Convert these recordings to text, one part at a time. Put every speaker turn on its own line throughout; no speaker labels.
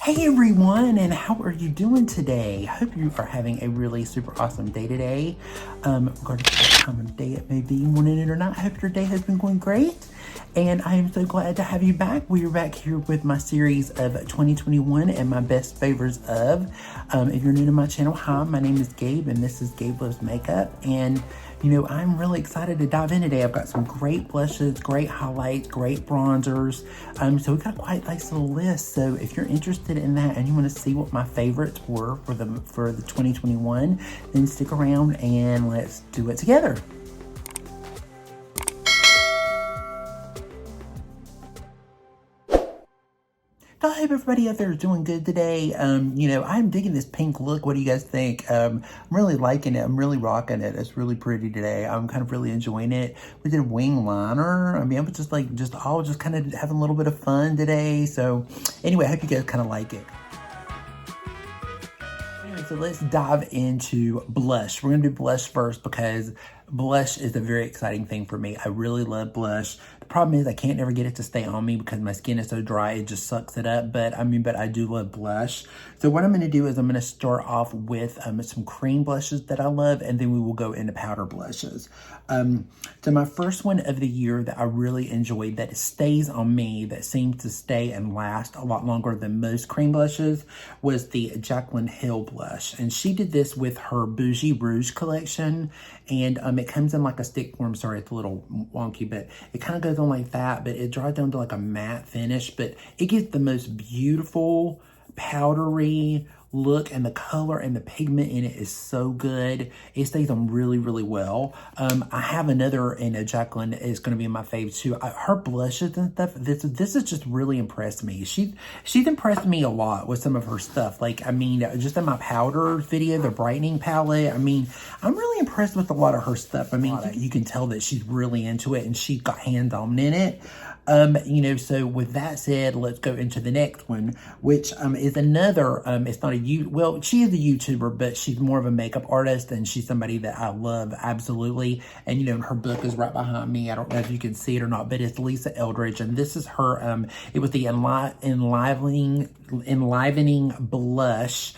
Hey everyone, and how are you doing today? I hope you are having a really super awesome day today. Regardless of what time of day it may be, wanting it or not, I hope your day has been going great. And I am so glad to have you back. We are back here with my series of 2021 and my best favors of. If you're new to my channel, hi, my name is Gabe, and this is Gabe Loves Makeup. And you know, I'm really excited to dive in today. I've got some great blushes, great highlights, great bronzers. So we've got quite a nice little list. So if you're interested in that and you want to see what my favorites were for the 2021, then stick around and let's do it together. I hope everybody out there is doing good today. You know, I'm digging this pink look. What do you guys think? I'm really liking it. I'm really rocking it. It's really pretty today. I'm kind of really enjoying it. We did a wing liner. I mean, I was just kind of having a little bit of fun today. So anyway, I hope you guys kind of like it. Anyway, so let's dive into blush. We're going to do blush first because blush is a very exciting thing for me. I really love blush. The problem is I can't never get it to stay on me because my skin is so dry, it just sucks it up. But I do love blush. So what I'm going to do is I'm going to start off with some cream blushes that I love, and then we will go into powder blushes. So my first one of the year that I really enjoyed, that stays on me, that seems to stay and last a lot longer than most cream blushes, was the Jaclyn Hill blush. And she did this with her Bougie Rouge collection, and it comes in like a stick form. Sorry, it's a little wonky, but it kind of goes on like that, but it dries down to like a matte finish, but it gives the most beautiful powdery look, and the color and the pigment in it is so good. It stays on really, really well. I have another in a Jaclyn. It's going to be in my fave too. Her blushes and stuff, this has just really impressed me. She's impressed me a lot with some of her stuff. Like, I mean, just in my powder video, the brightening palette, I mean, I'm really impressed with a lot of her stuff. I mean, you can tell that she's really into it and she's got hands-on in it. You know, so with that said, let's go into the next one, which is another, it's not well, she is a YouTuber, but she's more of a makeup artist, and she's somebody that I love absolutely. And, you know, her book is right behind me. I don't know if you can see it or not, but it's Lisa Eldridge, and this is her, it was the Enlivening blush,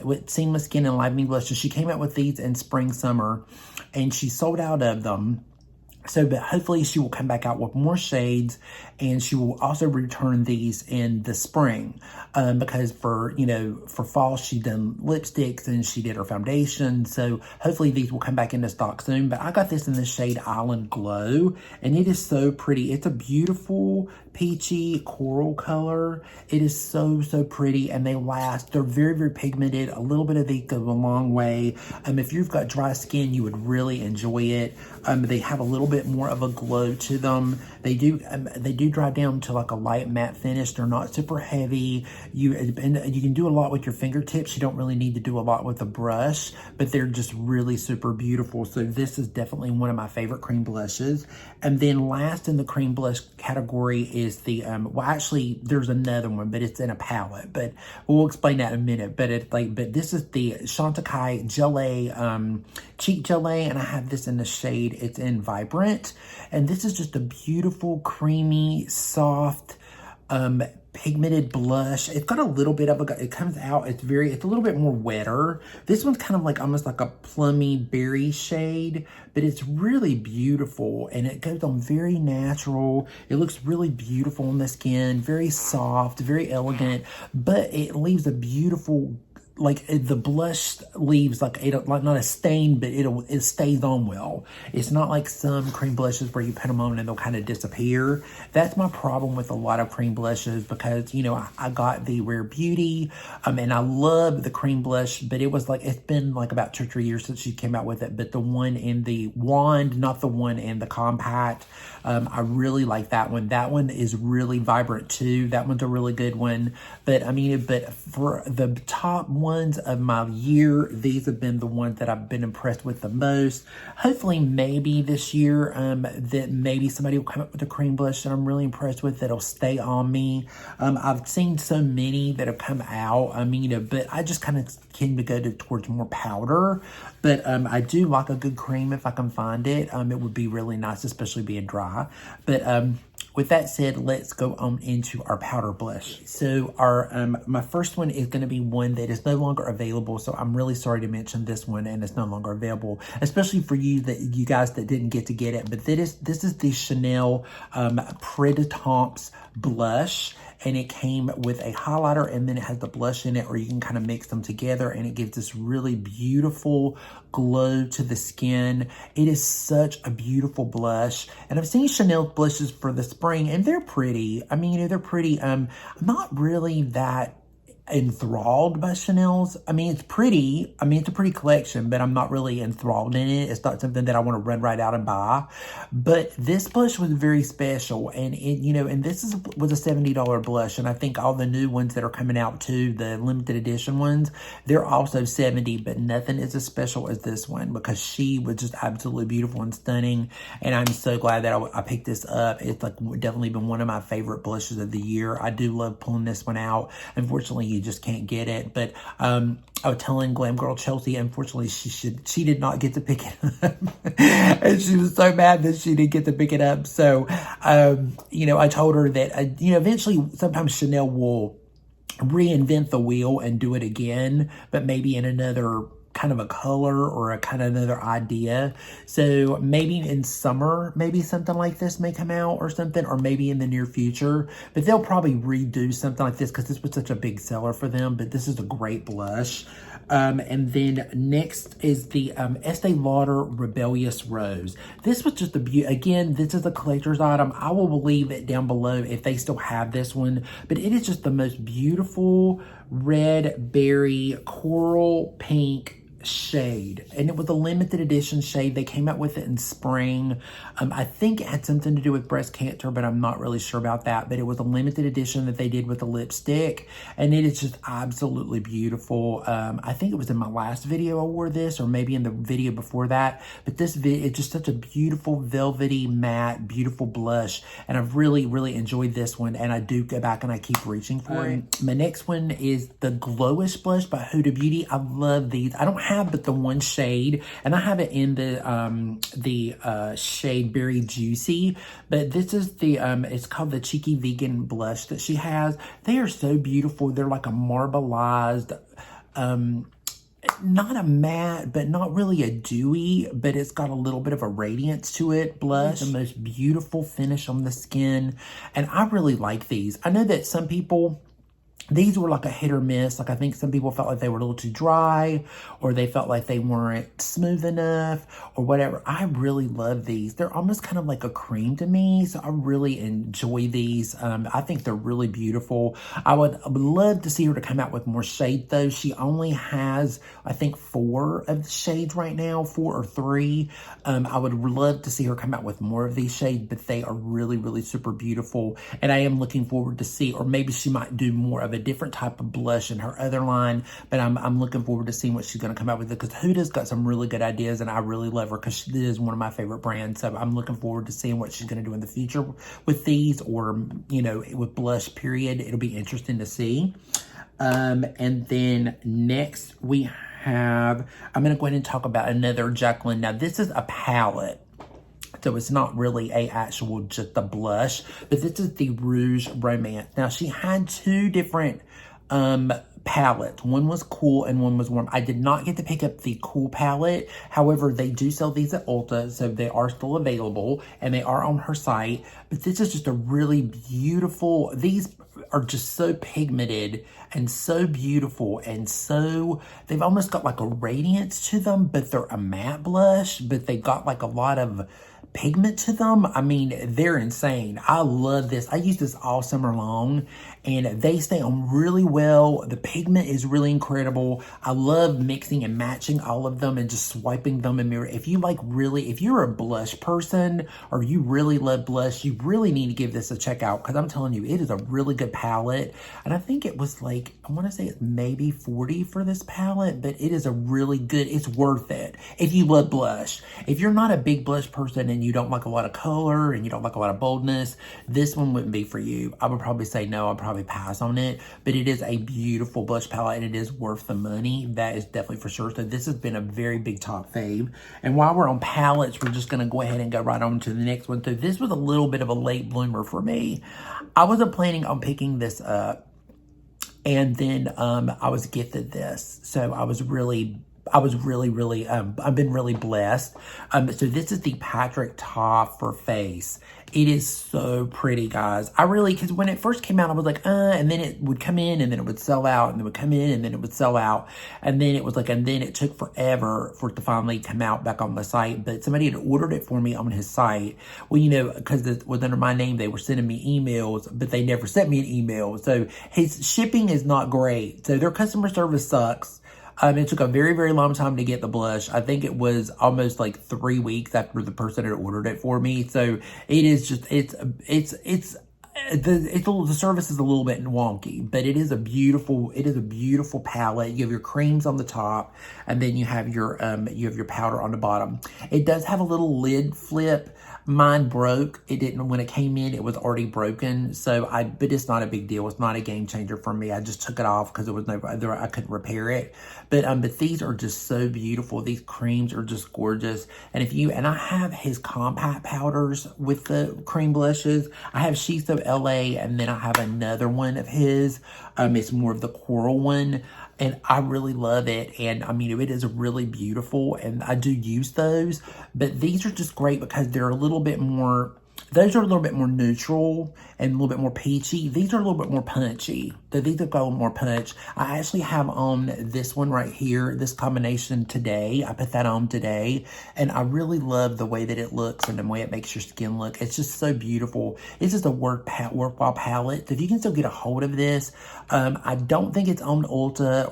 with Seamless Skin Enlivening blush. So she came out with these in spring, summer, and she sold out of them. So, but hopefully she will come back out with more shades, and she will also return these in the spring, because for fall, she done lipsticks and she did her foundation. So hopefully these will come back into stock soon. But I got this in the shade Island Glow, and it is so pretty. It's a beautiful peachy coral color. It is so, so pretty, and they last. They're very, very pigmented. A little bit of these goes a long way. If you've got dry skin, you would really enjoy it. They have a little bit more of a glow to them. They do dry down to like a light matte finish. They're not super heavy. You can do a lot with your fingertips. You don't really need to do a lot with a brush, but they're just really super beautiful. So this is definitely one of my favorite cream blushes. And then last in the cream blush category is the well, actually there's another one, but it's in a palette, but we'll explain that in a minute. But this is the Chantecaille Gelée Cheek Gelée, and I have this in the shade, it's in Vibrant, and this is just a beautiful, creamy, soft, pigmented blush. It's got a little bit of it comes out, it's a little bit more wetter. This one's kind of like almost like a plummy berry shade, but it's really beautiful, and it goes on very natural. It looks really beautiful on the skin, very soft, very elegant, but it leaves a beautiful, like the blush leaves like not a stain, but it stays on well. It's not like some cream blushes where you put them on and they'll kind of disappear. That's my problem with a lot of cream blushes, because, you know, I got the Rare Beauty, and I love the cream blush, but it's been like about 2 or 3 years since she came out with it. But the one in the wand, not the one in the compact, I really like that one. That one is really vibrant too. That one's a really good one. But I mean, but for the top ones of my year, these have been the ones that I've been impressed with the most. Hopefully, maybe this year, that maybe somebody will come up with a cream blush that I'm really impressed with, that'll stay on me. I've seen so many that have come out. I mean, you know, but I just kind of tend to go towards more powder. But I do like a good cream if I can find it. It would be really nice, especially being dry. But with that said, let's go on into our powder blush. So our my first one is going to be one that is no longer available. So I'm really sorry to mention this one, and it's no longer available, especially for you guys that didn't get to get it. But this is the Chanel Printemps blush. And it came with a highlighter, and then it has the blush in it, or you can kind of mix them together, and it gives this really beautiful glow to the skin. It is such a beautiful blush. And I've seen Chanel blushes for the spring, and they're pretty. I mean, you know, they're pretty. I'm not really that enthralled by Chanel's. I mean, it's pretty. I mean, it's a pretty collection, but I'm not really enthralled in it. It's not something that I want to run right out and buy. But this blush was very special, and it, you know, and this was a $70 blush, and I think all the new ones that are coming out too, the limited edition ones, they're also $70, but nothing is as special as this one because she was just absolutely beautiful and stunning. And I'm so glad that I picked this up. It's like definitely been one of my favorite blushes of the year. I do love pulling this one out. Unfortunately, you just can't get it. But I was telling Glam Girl Chelsea, unfortunately, she did not get to pick it up. And she was so mad that she didn't get to pick it up. So, you know, I told her that, you know, eventually sometimes Chanel will reinvent the wheel and do it again, but maybe in another kind of a color or a kind of another idea. So maybe in summer, maybe something like this may come out or something, or maybe in the near future, but they'll probably redo something like this because this was such a big seller for them. But this is a great blush. And then next is the Estee Lauder Rebellious Rose. This was just again, this is a collector's item. I will leave it down below if they still have this one, but it is just the most beautiful red berry coral pink shade, and it was a limited edition shade. They came out with it in spring. I think it had something to do with breast cancer, but I'm not really sure about that. But it was a limited edition that they did with the lipstick, and it is just absolutely beautiful. I think it was in my last video I wore this, or maybe in the video before that. But this video, it's just such a beautiful velvety matte, beautiful blush, and I've really, really enjoyed this one. And I do go back and I keep reaching for it. My next one is the Glowish blush by Huda Beauty. I love these. I don't have but the one shade, and I have it in the shade Berry Juicy, but this is the it's called the Cheeky Vegan blush that she has. They are so beautiful. They're like a marbleized, not a matte, but not really a dewy, but it's got a little bit of a radiance to it blush. The most beautiful finish on the skin, and I really like these. I know that some people, these were like a hit or miss. Like I think some people felt like they were a little too dry, or they felt like they weren't smooth enough or whatever. I really love these. They're almost kind of like a cream to me. So I really enjoy these. I think they're really beautiful. I would love to see her to come out with more shade though. She only has, I think, 4 of the shades right now, 4 or 3. I would love to see her come out with more of these shades, but they are really, really super beautiful. And I am looking forward to see, or maybe she might do more of a different type of blush in her other line, but I'm looking forward to seeing what she's going to come out with, because Huda's got some really good ideas, and I really love her because she is one of my favorite brands. So I'm looking forward to seeing what she's going to do in the future with these, or, you know, with blush period. It'll be interesting to see. And then next we have, I'm going to go ahead and talk about another Jacqueline. Now this is a palette, so it's not really a actual just a blush, but this is the Rouge Romance. Now she had 2 different palettes. One was cool and one was warm. I did not get to pick up the cool palette. However, they do sell these at Ulta, so they are still available and they are on her site. But this is just a really beautiful, these are just so pigmented and so beautiful, and so they've almost got like a radiance to them, but they're a matte blush, but they've got like a lot of pigment to them. I mean, they're insane. I love this. I use this all summer long, and they stay on really well. The pigment is really incredible. I love mixing and matching all of them and just swiping them in mirror. If you like really, if you're a blush person or you really love blush, you really need to give this a check out, because I'm telling you, it is a really good palette. And I think it was like, I want to say it's maybe $40 for this palette, but it is a really good, it's worth it if you love blush. If you're not a big blush person and and you don't like a lot of color and you don't like a lot of boldness, this one wouldn't be for you. I would probably say no, I'd probably pass on it, but it is a beautiful blush palette and it is worth the money. That is definitely for sure. So this has been a very big top fave. And while we're on palettes, we're just going to go ahead and go right on to the next one. So this was a little bit of a late bloomer for me. I wasn't planning on picking this up. And then I was gifted this. So I've been really blessed. So this is the Patrick Ta for Face. It is so pretty, guys. Because when it first came out, I was like, and then it would come in, and then it would sell out, and then it would come in, and then it would sell out. And then it was like, and then it took forever for it to finally come out back on the site. But somebody had ordered it for me on his site. Well, you know, because it was under my name, they were sending me emails, but they never sent me an email. So his shipping is not great. So their customer service sucks. It took a very, very long time to get the blush. I think it was almost like 3 weeks after the person had ordered it for me. So it is just, the service is a little bit wonky, but it is a beautiful palette. You have your creams on the top, and then you have your powder on the bottom. It does have a little lid flip. Mine broke. It didn't, when it came in, it was already broken. So but it's not a big deal. It's not a game changer for me. I just took it off because I couldn't repair it. But these are just so beautiful. These creams are just gorgeous. And I have his compact powders with the cream blushes. I have Shiso LA, and then I have another one of his. It's more of the coral one. And I really love it. And I mean, it is really beautiful. And I do use those. But these are just great because they're a little bit more, those are a little bit more neutral and a little bit more peachy. These are a little bit more punchy. These have got a little more punch. I actually have on this one right here, this combination today. I put that on today. And I really love the way that it looks and the way it makes your skin look. It's just so beautiful. It's just a worthwhile palette. So if you can still get a hold of this, I don't think it's on Ulta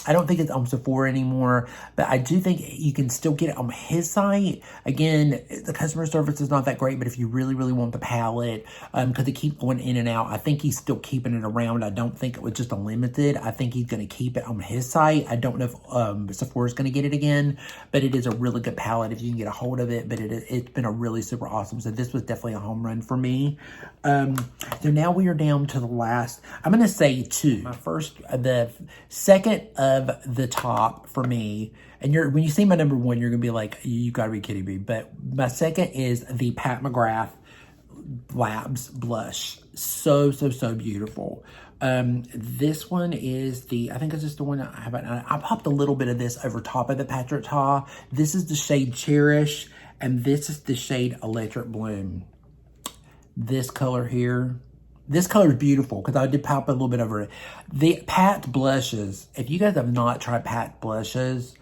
I don't think it's on Sephora anymore, but I do think you can still get it on his site. Again, the customer service is not that great, but if you really, really want the palette, because they keep going in and out, I think he's still keeping it around. I don't think it was just a limited. I think he's going to keep it on his site. I don't know if Sephora's going to get it again, but it is a really good palette if you can get a hold of it. But it's been a really super awesome. So this was definitely a home run for me. So now we are down to the last. I'm going to say two. The second of the top for me. And when you see my number one, you're going to be like, you got to be kidding me. But my second is the Pat McGrath Labs blush. So beautiful. This one is I think it's just the one I have. I popped a little bit of this over top of the Patrick Ta. This is the shade Cherish, and this is the shade Electric Bloom. This color here. This color is beautiful because I did pop a little bit over it. The Pat blushes, if you guys have not tried Pat blushes,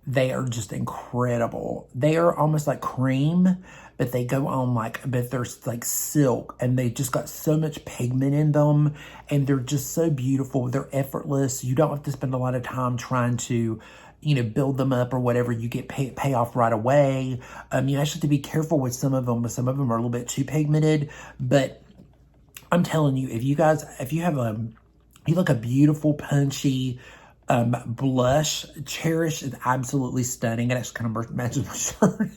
they are just incredible. They are almost like cream, but they go on but they're like silk, and they just got so much pigment in them, and they're just so beautiful. They're effortless. You don't have to spend a lot of time trying to, build them up or whatever. You get payoff right away. You actually have to be careful with some of them, but some of them are a little bit too pigmented. But I'm telling you, if you like a beautiful, punchy, blush, Cherish is absolutely stunning. It actually kind of matches my shirt.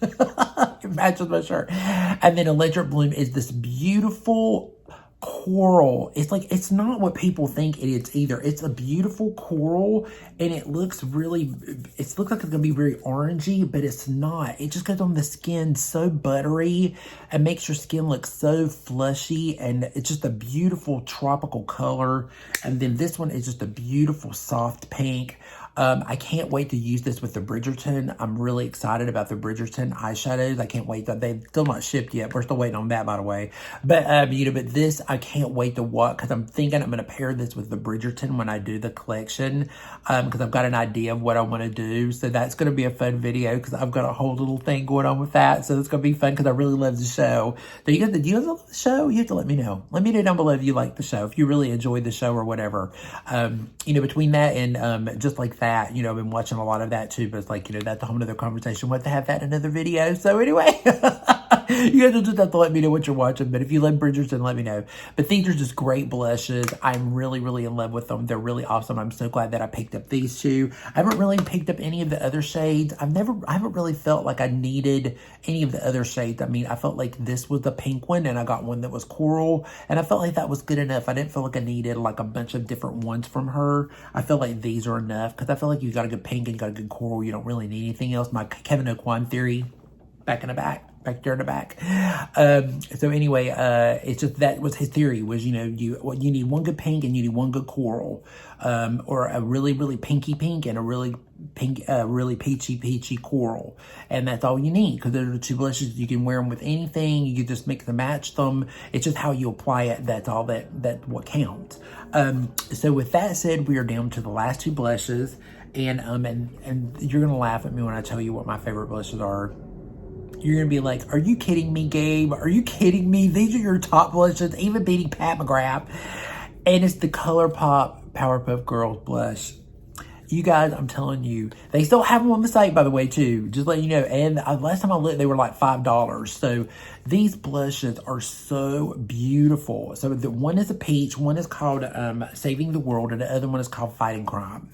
It matches my shirt. And then Electric Bloom is this beautiful coral. It's not what people think it is either. It's a beautiful coral, and it looks like it's gonna be very orangey, but it's not. It just goes on the skin so buttery and makes your skin look so flushy, and it's just a beautiful tropical color. And then this one is just a beautiful soft pink. I can't wait to use this with the Bridgerton. I'm really excited about the Bridgerton eyeshadows. I can't wait. They've still not shipped yet. We're still waiting on that, by the way. But, but this, I can't wait to watch, because I'm thinking I'm going to pair this with the Bridgerton when I do the collection, because I've got an idea of what I want to do. So that's going to be a fun video, because I've got a whole little thing going on with that. So it's going to be fun, because I really love the show. Do you guys love the show? You have to let me know. Let me know down below if you like the show, if you really enjoyed the show or whatever. Between that and just like that, I've been watching a lot of that too, but it's like, that's a whole nother conversation. We'll have to have that in another video. So anyway, You guys will just have to let me know what you're watching. But if you love Bridgerton, let me know. But these are just great blushes. I'm really, really in love with them. They're really awesome. I'm so glad that I picked up these two. I haven't really picked up any of the other shades. I haven't really felt like I needed any of the other shades. I mean, I felt like this was the pink one, and I got one that was coral, and I felt like that was good enough. I didn't feel like I needed like a bunch of different ones from her. I feel like these are enough, because I feel like you got a good pink and you got a good coral. You don't really need anything else. My Kevin O'Quan theory, back there in the back. So anyway, it's just, that was his theory, was, you know, you need one good pink and you need one good coral, or a really, really pinky pink and a really pink, really peachy coral. And that's all you need, because those are the two blushes. You can wear them with anything. You can just mix and match them. It's just how you apply it. That's all that what counts. So with that said, we are down to the last two blushes, and you're going to laugh at me when I tell you what my favorite blushes are. You're going to be like, are you kidding me, Gabe? Are you kidding me? These are your top blushes, even beating Pat McGrath. And it's the ColourPop Powerpuff Girls blush. You guys, I'm telling you, they still have them on the site, by the way, too. Just let you know. And last time I looked, they were like $5. So these blushes are so beautiful. So the one is a peach, one is called Saving the World, and the other one is called Fighting Crime.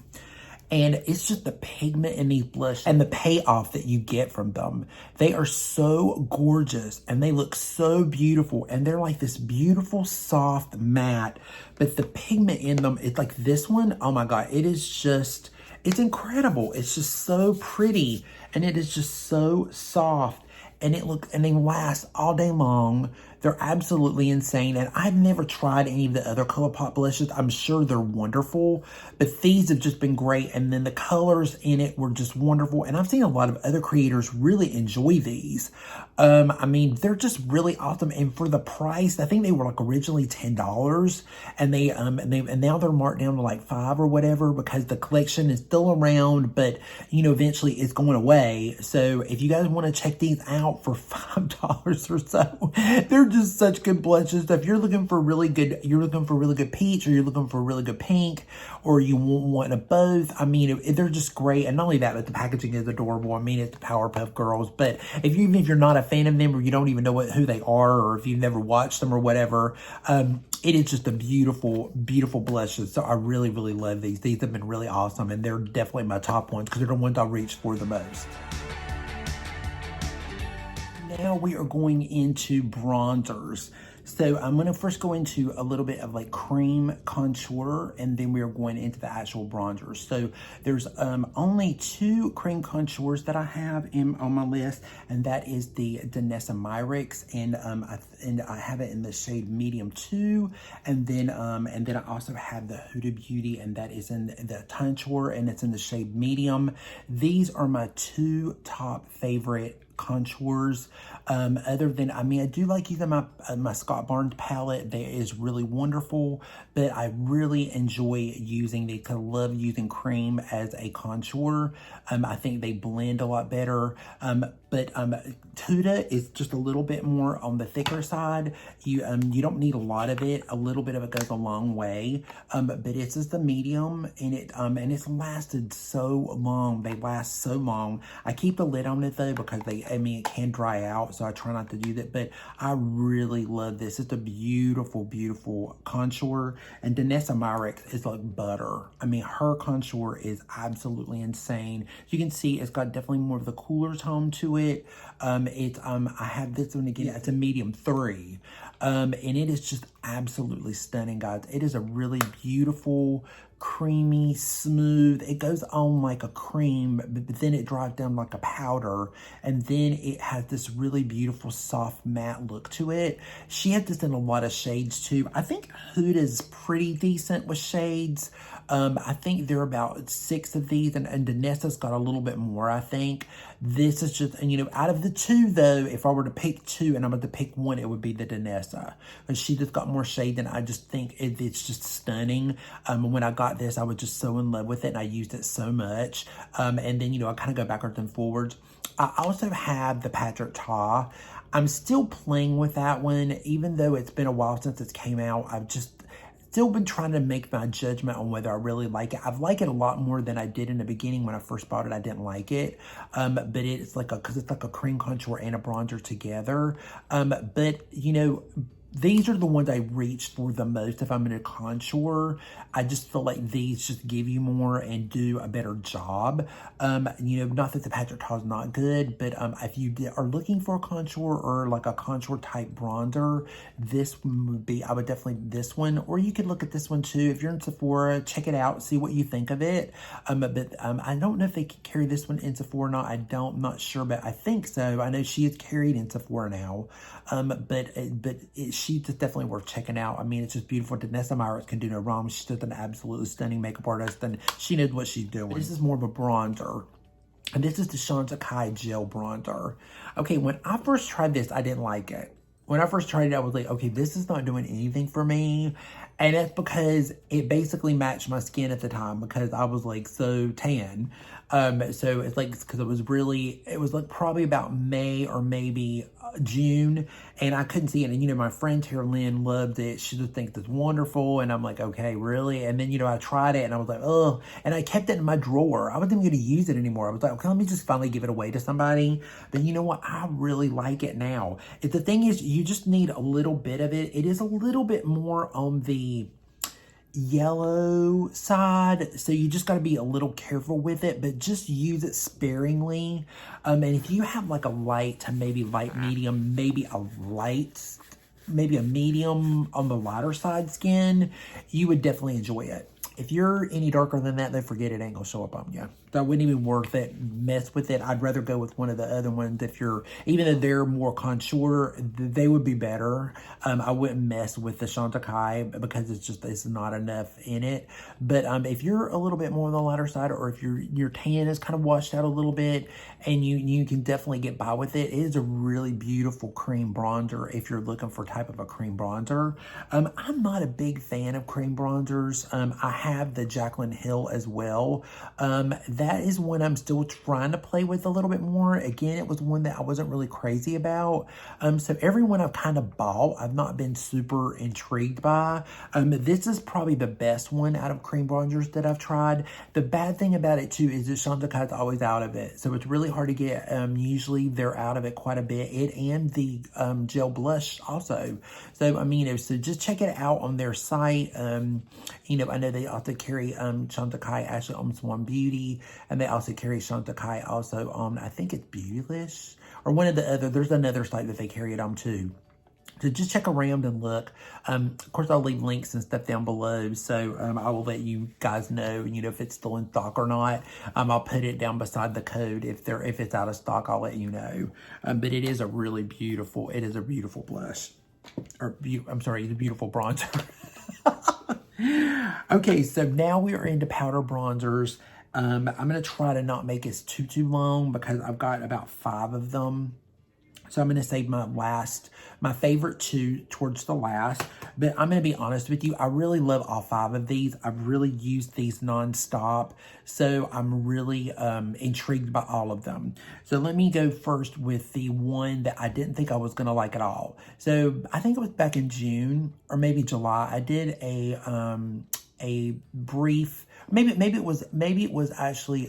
And it's just the pigment in these blushes and the payoff that you get from them. They are so gorgeous and they look so beautiful. And they're like this beautiful, soft matte. But the pigment in them, it's like this one. Oh my God, it is just, it's incredible. It's just so pretty. And it is just so soft. And they last all day long. They're absolutely insane. And I've never tried any of the other ColourPop blushes. I'm sure they're wonderful, but these have just been great. And then the colors in it were just wonderful. And I've seen a lot of other creators really enjoy these. I mean, they're just really awesome. And for the price, I think they were like originally $10, and now they're marked down to like $5 or whatever, because the collection is still around, but you know, eventually it's going away. So if you guys want to check these out for $5 or so, they're just such good blushes. So if you're looking for really good peach, or you're looking for a really good pink, or you want one of both, I mean, they're just great. And not only that, but the packaging is adorable. I mean, it's the Powerpuff Girls. But even if you're not a fan of them, or you don't even know who they are, or if you've never watched them or whatever, it is just a beautiful, beautiful blushes. So I really, really love these. These have been really awesome, and they're definitely my top ones, because they're the ones I reach for the most. Now we are going into bronzers. So I'm going to first go into a little bit of like cream contour, and then we are going into the actual bronzers. So there's only two cream contours that I have on my list, and that is the Danessa Myricks, and I have it in the shade medium 2, and then I also have the Huda Beauty, and that is in the contour, and it's in the shade medium. These are my two top favorite contours. Other than, I mean, I do like using my Scott Barnes palette. That is really wonderful, but I really enjoy using the, I love using Creme as a contour. I think they blend a lot better. But Huda is just a little bit more on the thicker side. You don't need a lot of it. A little bit of it goes a long way. But it's just the medium, and it's lasted so long. They last so long. I keep the lid on it though, because it can dry out, so I try not to do that. But I really love this. It's a beautiful, beautiful contour. And Danessa Myricks is like butter. I mean, her contour is absolutely insane. You can see it's got definitely more of the cooler tone to it. I have this one again. It's a medium 3. And it is just absolutely stunning, guys. It is a really beautiful, creamy, smooth. It goes on like a cream, but then it dries down like a powder, and then it has this really beautiful, soft, matte look to it. She has this in a lot of shades too. I think Huda's pretty decent with shades. I think there are about 6 of these, and Danessa's got a little bit more, I think. This is just, and you know, out of the two though, if I were to pick 2 and I'm going to pick one, it would be the Danessa. And she just got more shade, and I just think it's just stunning. When I got this, I was just so in love with it, and I used it so much. And then, you know, I kind of go backwards and forwards. I also have the Patrick Ta. I'm still playing with that one, even though it's been a while since it came out. still been trying to make my judgment on whether I really like it. I've liked it a lot more than I did in the beginning. When I first bought it, I didn't like it. But it's like because it's like a cream contour and a bronzer together. But you know, these are the ones I reach for the most if I'm in a contour. I just feel like these just give you more and do a better job. You know, not that the Patrick Ta is not good, but if you are looking for a contour or like a contour type bronzer, this would be, I would definitely this one. Or you could look at this one too. If you're in Sephora, check it out, see what you think of it. But I don't know if they can carry this one in Sephora or not. I'm not sure, but I think so. I know she is carried in Sephora now. She's just definitely worth checking out. I mean, it's just beautiful. Danessa Myers can do no wrong. She's just an absolutely stunning makeup artist, and she knows what she's doing. This is more of a bronzer, and this is the Chantecaille Gel Bronzer. Okay, when I first tried this, I didn't like it. When I first tried it, I was like, okay, this is not doing anything for me. And that's because it basically matched my skin at the time because I was like so tan. So it's like, because it was like probably about May or maybe June, and I couldn't see it. And, you know, my friend Tara Lynn loved it. She just thinks it's wonderful. And I'm like, okay, really? And then, you know, I tried it and I was like, oh, and I kept it in my drawer. I wasn't even going to use it anymore. I was like, okay, let me just finally give it away to somebody. But you know what? I really like it now. The thing is, you just need a little bit of it. It is a little bit more on the yellow side, so you just got to be a little careful with it, but just use it sparingly. And if you have like a light to maybe light medium, maybe a medium on the lighter side skin, you would definitely enjoy it. If you're any darker than that, then forget it, ain't gonna show up on you. So I wouldn't even worth it, mess with it. I'd rather go with one of the other ones. If you're, even though they're more contour, they would be better. I wouldn't mess with the Chantecaille because it's not enough in it. But if you're a little bit more on the lighter side, or if your tan is kind of washed out a little bit, and you can definitely get by with it, it is a really beautiful cream bronzer if you're looking for type of a cream bronzer. I'm not a big fan of cream bronzers. I have the Jaclyn Hill as well. That is one I'm still trying to play with a little bit more. Again, it was one that I wasn't really crazy about. So every one I've kind of bought, I've not been super intrigued by. This is probably the best one out of cream bronzers that I've tried. The bad thing about it too is that Chantecaille's always out of it. So it's really hard to get. Usually they're out of it quite a bit. It and the gel blush also. So I mean, so just check it out on their site. You know, I know they also carry Chantecaille actually on Swan Beauty, and they also carry Chantecaille also on, I think it's Beautylish, or one of the other, there's another site that they carry it on too. So just check around and look. Of course, I'll leave links and stuff down below, so I will let you guys know, you know, if it's still in stock or not. I'll put it down beside the code. If it's out of stock, I'll let you know. But it is a really beautiful, it is a beautiful blush. I'm sorry, it's a beautiful bronzer. Okay, so now we are into powder bronzers. I'm going to try to not make it too long because I've got about 5 of them. So I'm going to save my favorite 2 towards the last. But I'm going to be honest with you, I really love all 5 of these. I've really used these nonstop. So I'm really intrigued by all of them. So let me go first with the one that I didn't think I was going to like at all. So I think it was back in June or maybe July. I did a brief, maybe it was actually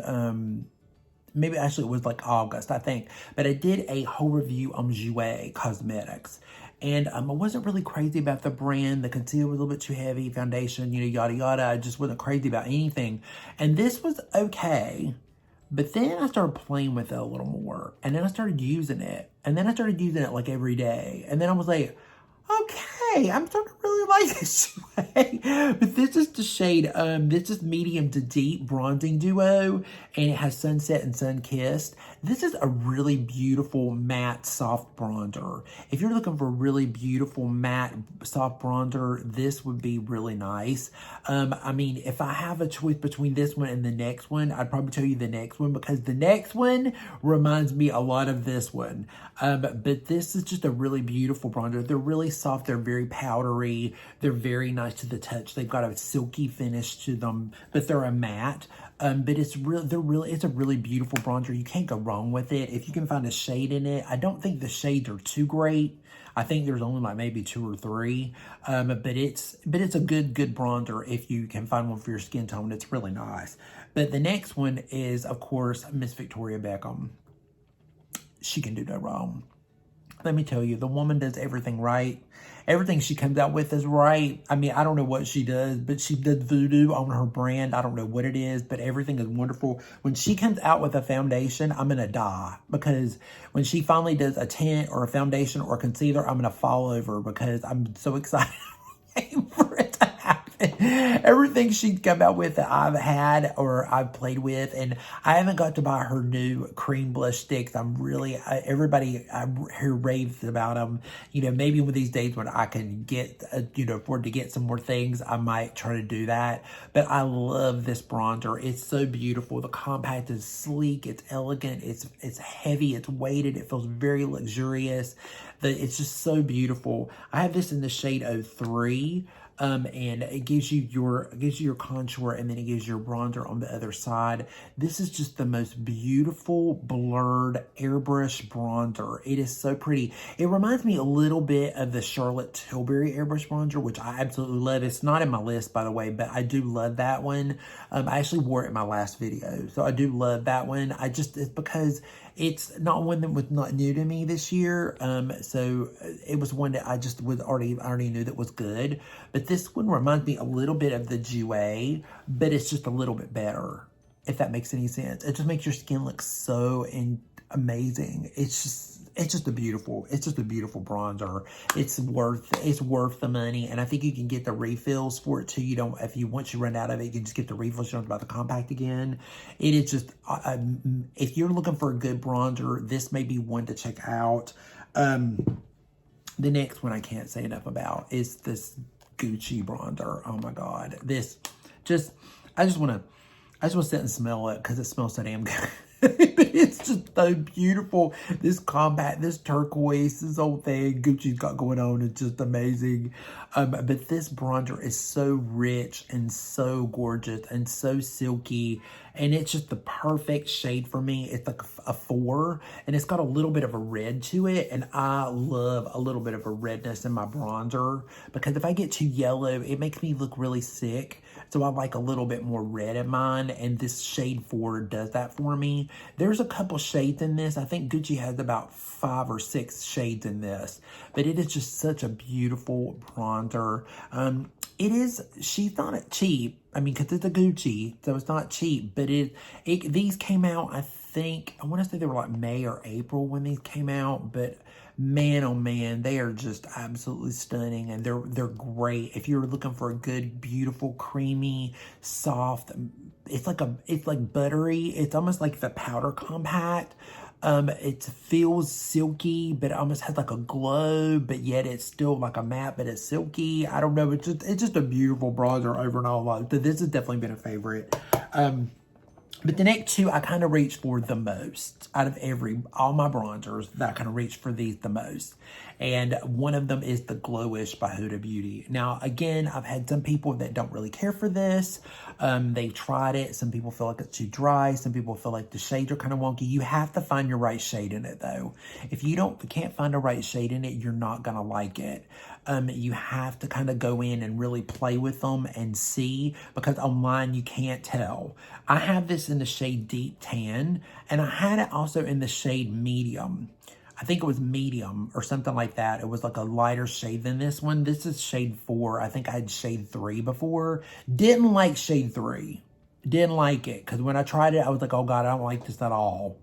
it was like August, I think. But I did a whole review on Jouer Cosmetics. And I wasn't really crazy about the brand. The concealer was a little bit too heavy, foundation, you know, yada, yada. I just wasn't crazy about anything. And this was okay. But then I started playing with it a little more. And then I started using it. And then I started using it like every day. And then I was like, okay, I'm starting to really like this way. But this is the shade, this is medium to deep bronzing duo, and it has Sunset and Sun Kissed. This is a really beautiful matte soft bronzer. If you're looking for a really beautiful matte soft bronzer, this would be really nice. I mean, if I have a choice between this one and the next one, I'd probably tell you the next one because the next one reminds me a lot of this one. But this is just a really beautiful bronzer. They're really soft. They're very very powdery. They're very nice to the touch. They've got a silky finish to them, but they're a matte. But it's it's a really beautiful bronzer. You can't go wrong with it. If you can find a shade in it, I don't think the shades are too great. I think there's only like maybe 2 or 3, but it's a good bronzer if you can find one for your skin tone. It's really nice. But the next one is, of course, Miss Victoria Beckham. She can do no wrong. Let me tell you, the woman does everything right. Everything she comes out with is right. I mean, I don't know what she does, but she does voodoo on her brand. I don't know what it is, but everything is wonderful. When she comes out with a foundation, I'm going to die. Because when she finally does a tint or a foundation or a concealer, I'm going to fall over because I'm so excited for it to happen. Everything she's come out with that I've had or I've played with, and I haven't got to buy her new cream blush sticks. I'm really, everybody I hear raves about them. You know, maybe one of these days when I can get, afford to get some more things, I might try to do that. But I love this bronzer. It's so beautiful. The compact is sleek. It's elegant. It's heavy. It's weighted. It feels very luxurious. It's just so beautiful. I have this in the shade 03. And it gives you your contour, and then it gives you your bronzer on the other side. This is just the most beautiful blurred airbrush bronzer. It is so pretty. It reminds me a little bit of the Charlotte Tilbury airbrush bronzer, which I absolutely love. It's not in my list, by the way, but I do love that one. I actually wore it in my last video, so I do love that one. It's because it's not one that was not new to me this year. So it was one that I already knew that was good. But this one reminds me a little bit of the Jouer, but it's just a little bit better, if that makes any sense. It just makes your skin look so amazing. It's just a beautiful bronzer. It's worth the money, and I think you can get the refills for it too. Once you run out of it, you can just get the refills. You don't have to buy the compact again. It is just, if you're looking for a good bronzer, this may be one to check out. The next one I can't say enough about is this Gucci bronzer. Oh my God, I just want to sit and smell it because it smells so damn good. It's just so beautiful. This compact, this turquoise, this whole thing Gucci's got going on is just amazing. But this bronzer is so rich and so gorgeous and so silky, and it's just the perfect shade for me. It's like a 4, and it's got a little bit of a red to it, and I love a little bit of a redness in my bronzer because if I get too yellow, it makes me look really sick. So I like a little bit more red in mine, and this shade 4 does that for me. There's a couple shades in this. I think Gucci has about 5 or 6 shades in this, but it is just such a beautiful bronzer. She's not cheap. I mean, because it's a Gucci, so it's not cheap, but these came out, I want to say they were like May or April when these came out, but man, oh man, they are just absolutely stunning, and they're great. If you're looking for a good, beautiful, creamy, soft, it's like buttery. It's almost like the powder compact. It feels silky, but it almost has like a glow, but yet it's still like a matte, but it's silky. I don't know. It's just a beautiful bronzer over and all. So this has definitely been a favorite. But the next 2 I kind of reach for the most out of all my bronzers. That I kind of reach for these the most. And one of them is the Glowish by Huda Beauty. Now, again, I've had some people that don't really care for this. They've tried it. Some people feel like it's too dry. Some people feel like the shades are kind of wonky. You have to find your right shade in it, though. If you can't find a right shade in it, you're not going to like it. You have to kind of go in and really play with them and see, because online you can't tell. I have this in the shade Deep Tan, and I had it also in the shade Medium. I think it was medium or something like that. It was like a lighter shade than this one. This is shade 4. I think I had shade 3 before. Didn't like shade 3. Didn't like it, because when I tried it, I was like, oh God, I don't like this at all.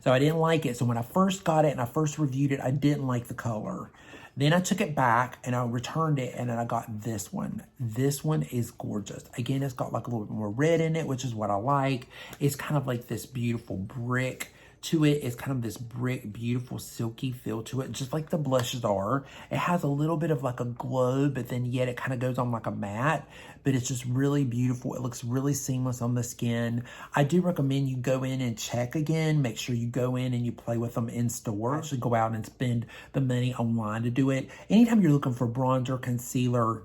So I didn't like it. So when I first got it and I first reviewed it, I didn't like the color. Then I took it back and I returned it, and then I got this one. This one is gorgeous. Again, it's got like a little bit more red in it, which is what I like. It's kind of like this beautiful brick to it is kind of this brick, beautiful, silky feel to it, just like the blushes are. It has a little bit of like a glow, but then yet it kind of goes on like a matte, but it's just really beautiful. It looks really seamless on the skin. I do recommend you go in and check again. Make sure you go in and you play with them in store. So go out and spend the money online to do it. Anytime you're looking for bronzer, concealer,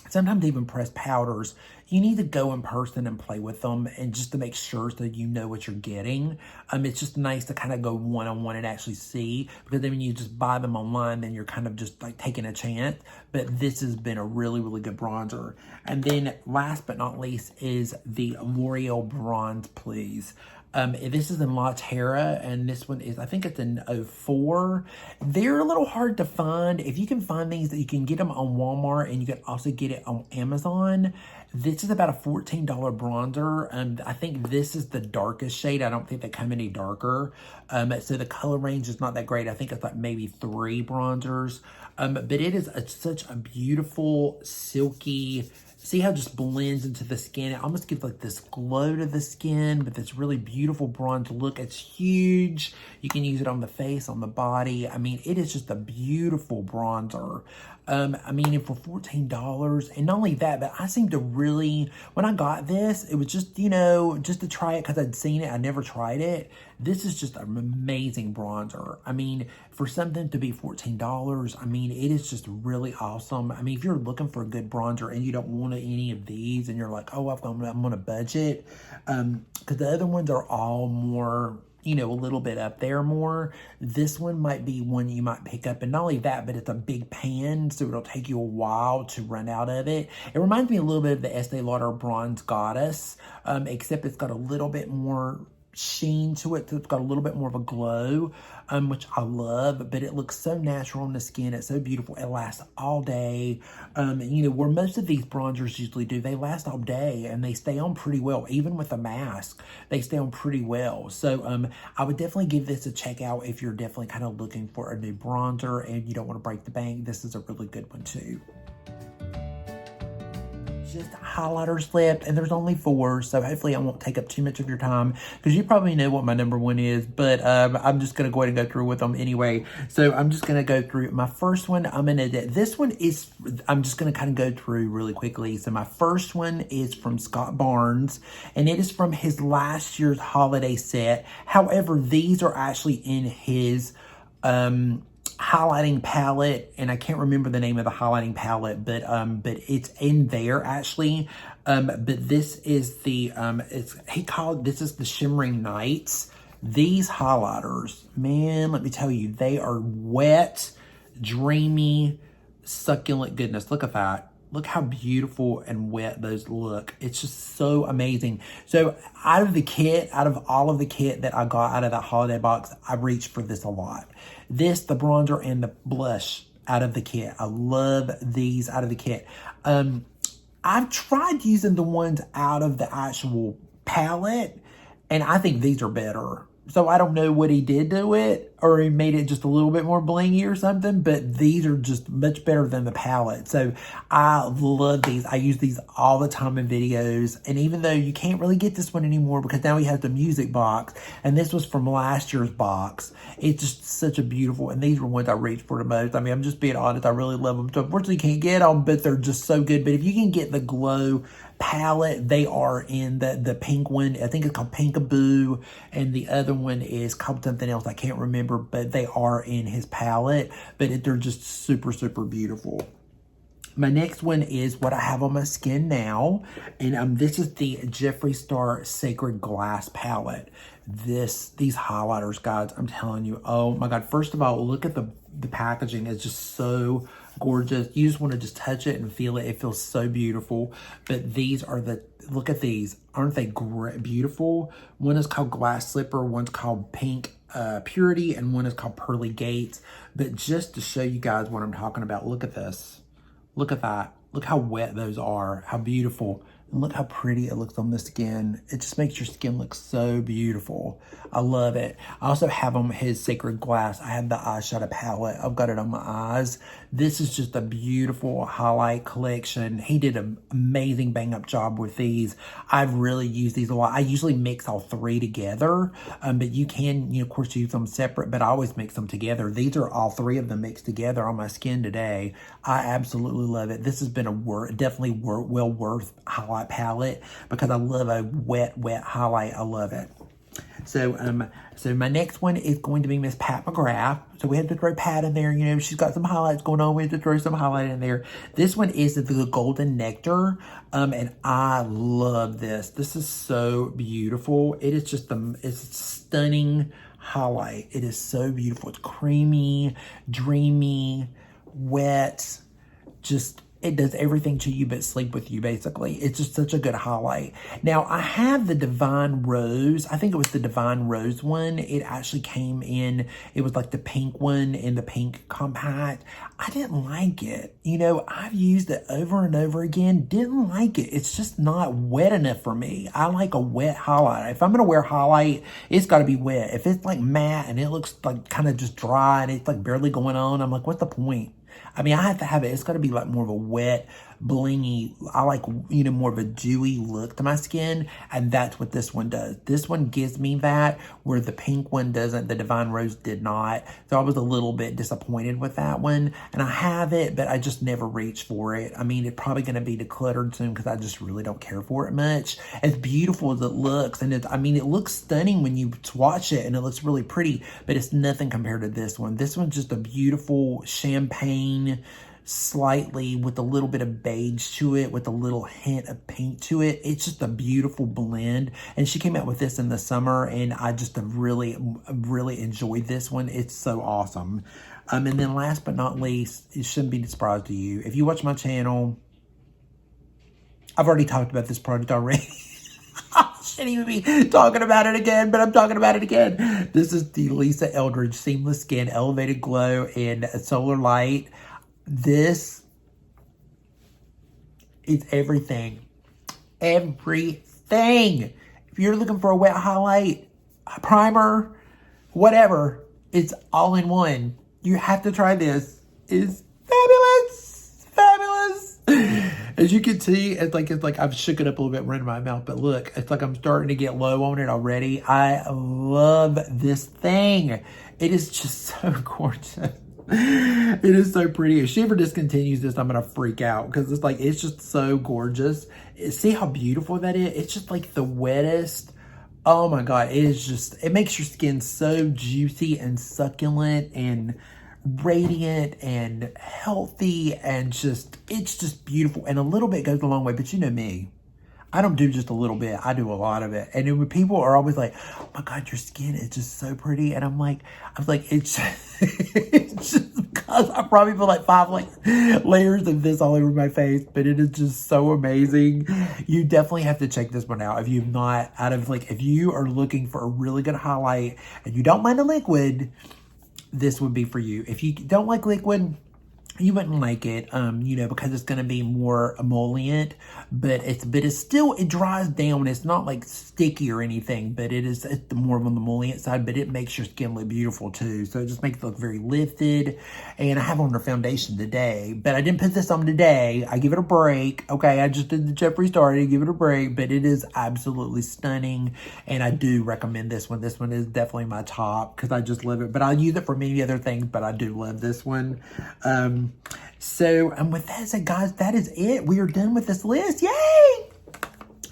sometimes even pressed powders, you need to go in person and play with them, and just to make sure so you know what you're getting. It's just nice to kind of go one-on-one and actually see, because then when you just buy them online, then you're kind of just like taking a chance. But this has been a really, really good bronzer. And then last but not least is the L'Oreal Bronze Please. This is in La Terra, and this one is, I think it's in 04. They're a little hard to find. If you can find these, you can get them on Walmart, and you can also get it on Amazon. This is about a $14 bronzer. I think this is the darkest shade. I don't think they come any darker. So the color range is not that great. I think it's like maybe 3 bronzers. But it is such a beautiful, silky, see how it just blends into the skin. It almost gives like this glow to the skin, but this really beautiful bronze look. It's huge. You can use it on the face, on the body. I mean, it is just a beautiful bronzer. I mean, and for $14, and not only that, but I seem to really, when I got this, it was just, you know, just to try it because I'd seen it. I never tried it. This is just an amazing bronzer. I mean, for something to be $14, I mean, it is just really awesome. I mean, if you're looking for a good bronzer and you don't want any of these, and you're like, oh, I'm on a budget, because the other ones are all more, you know, a little bit up there more. This one might be one you might pick up, and not only that, but it's a big pan, so it'll take you a while to run out of it. It reminds me a little bit of the Estee Lauder Bronze Goddess, except it's got a little bit more sheen to it, so it's got a little bit more of a glow, which I love, but it looks so natural on the skin. It's so beautiful. It lasts all day. You know, where most of these bronzers usually do, they last all day and they stay on pretty well. Even with a mask, they stay on pretty well. So I would definitely give this a check out if you're definitely kind of looking for a new bronzer and you don't want to break the bank. This is a really good one too. Just highlighters left, and there's only 4, so hopefully I won't take up too much of your time, because you probably know what my number 1 is, but I'm just going to go ahead and go through with them anyway. So I'm just going to go through my first one. This one is, I'm just going to kind of go through really quickly. So my first one is from Scott Barnes, and it is from his last year's holiday set. However, these are actually in his highlighting palette, and I can't remember the name of the highlighting palette, but it's in there actually. But this is the this is the Shimmering Nights. These highlighters, man, let me tell you, they are wet, dreamy, succulent goodness. Look at that. Look how beautiful and wet those look. It's just so amazing. So out of all of the kit that I got out of that holiday box, I reached for this a lot. This, the bronzer, and the blush out of the kit. I love these out of the kit. I've tried using the ones out of the actual palette, and I think these are better. So I don't know what he did to it, or he made it just a little bit more blingy or something, but these are just much better than the palette. So I love these. I use these all the time in videos. And even though you can't really get this one anymore because now he has the music box, and this was from last year's box, it's just such a beautiful, and these were ones I reached for the most. I mean, I'm just being honest, I really love them. So unfortunately you can't get them, but they're just so good. But if you can get the Glow palette, they are in the pink one. I think it's called Pinkaboo, and the other one is called something else. I can't remember, but they are in his palette. But they're just super, super beautiful. My next one is what I have on my skin now, and this is the Jeffree Star Sacred Glass palette. These highlighters, guys, I'm telling you, oh my God. First of all, look at the packaging. It's just so gorgeous. You just want to just touch it and feel it. It feels so beautiful. But these are look at these. Aren't they great, beautiful? One is called Glass Slipper, one's called Pink Purity, and one is called Pearly Gates. But just to show you guys what I'm talking about, look at this. Look at that. Look how wet those are. How beautiful. And look how pretty it looks on the skin. It just makes your skin look so beautiful. I love it. I also have on his Sacred Glass. I have the eyeshadow palette. I've got it on my eyes. This is just a beautiful highlight collection. He did an amazing bang up job with these. I've really used these a lot. I usually mix all three together, but you can, of course, use them separate, but I always mix them together. These are all three of them mixed together on my skin today. I absolutely love it. This has been a definitely well worth highlight palette because I love a wet highlight. I love it. So my next one is going to be Miss Pat McGrath. So we have to throw Pat in there. She's got some highlights going on. We have to throw some highlight in there. This one is the Golden Nectar. And I love this. This is so beautiful. It is just it's a stunning highlight. It is so beautiful. It's creamy, dreamy, wet, just it does everything to you but sleep with you, basically. It's just such a good highlight. Now, I have the Divine Rose. I think it was the Divine Rose one. It actually came in, it was like the pink one in the pink compact. I didn't like it. I've used it over and over again. Didn't like it. It's just not wet enough for me. I like a wet highlight. If I'm going to wear highlight, it's got to be wet. If it's like matte and it looks like kind of just dry and it's like barely going on, I'm like, what's the point? I mean, I have to have it. It's got to be like more of a wet, blingy, I like, more of a dewy look to my skin. And that's what this one does. This one gives me that, where the pink one doesn't. The Divine Rose did not. So I was a little bit disappointed with that one. And I have it, but I just never reach for it. I mean, it's probably going to be decluttered soon because I just really don't care for it much. As beautiful as it looks, and it looks stunning when you swatch it, and it looks really pretty, but it's nothing compared to this one. This one's just a beautiful champagne, slightly with a little bit of beige to it, with a little hint of pink to it. It's just a beautiful blend. And she came out with this in the summer, and I just really enjoyed this one. It's so awesome. And then last but not least, it shouldn't be a surprise to you. If you watch my channel, I've already talked about this product already. I shouldn't even be talking about it again, but I'm talking about it again. This is the Lisa Eldridge Seamless Skin Elevated Glow in Solar Light. This is everything. Everything. If you're looking for a wet highlight, a primer, whatever, it's all in one. You have to try this. It's fabulous. Fabulous. As you can see, it's like I've shook it up a little bit, running my mouth, but look, it's like I'm starting to get low on it already. I love this thing. It is just so gorgeous. It is so pretty. If she ever discontinues this, I'm gonna freak out because it's just so gorgeous. See how beautiful that is? It's just like the wettest. Oh my God, it makes your skin so juicy and succulent and radiant and healthy, and it's just beautiful. And a little bit goes a long way, but you know me. I don't do just a little bit. I do a lot of it. And then when people are always like, oh my God, your skin is just so pretty. And I was like, it's just because I probably put like 5 layers of this all over my face, but it is just so amazing. You definitely have to check this one out. If you've not, if you are looking for a really good highlight and you don't mind a liquid, this would be for you. If you don't like liquid, you wouldn't like it, because it's going to be more emollient, but it's still, it dries down. It's not like sticky or anything, but it's more of on the emollient side, but it makes your skin look beautiful too. So it just makes it look very lifted. And I have on her foundation today, but I didn't put this on today. I give it a break. Okay. I just did the Jeffree Star to give it a break, but it is absolutely stunning. And I do recommend this one. This one is definitely my top because I just love it, but I'll use it for many other things, but I do love this one. And with that said, guys, that is it. We are done with this list. Yay!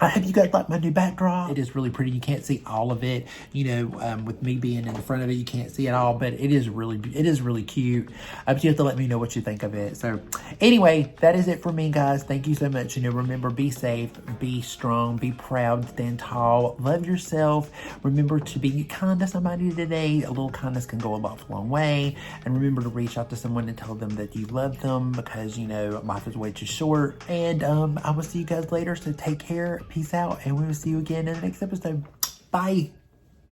I hope you guys like my new backdrop. It is really pretty. You can't see all of it, with me being in the front of it, you can't see it all, but it is really cute. But you have to let me know what you think of it. So anyway, that is it for me, guys. Thank you so much. Remember, be safe, be strong, be proud, stand tall, love yourself. Remember to be kind to somebody today. A little kindness can go a long way. And remember to reach out to someone and tell them that you love them because, life is way too short. And I will see you guys later. So take care. Peace out, and we will see you again in the next episode. Bye.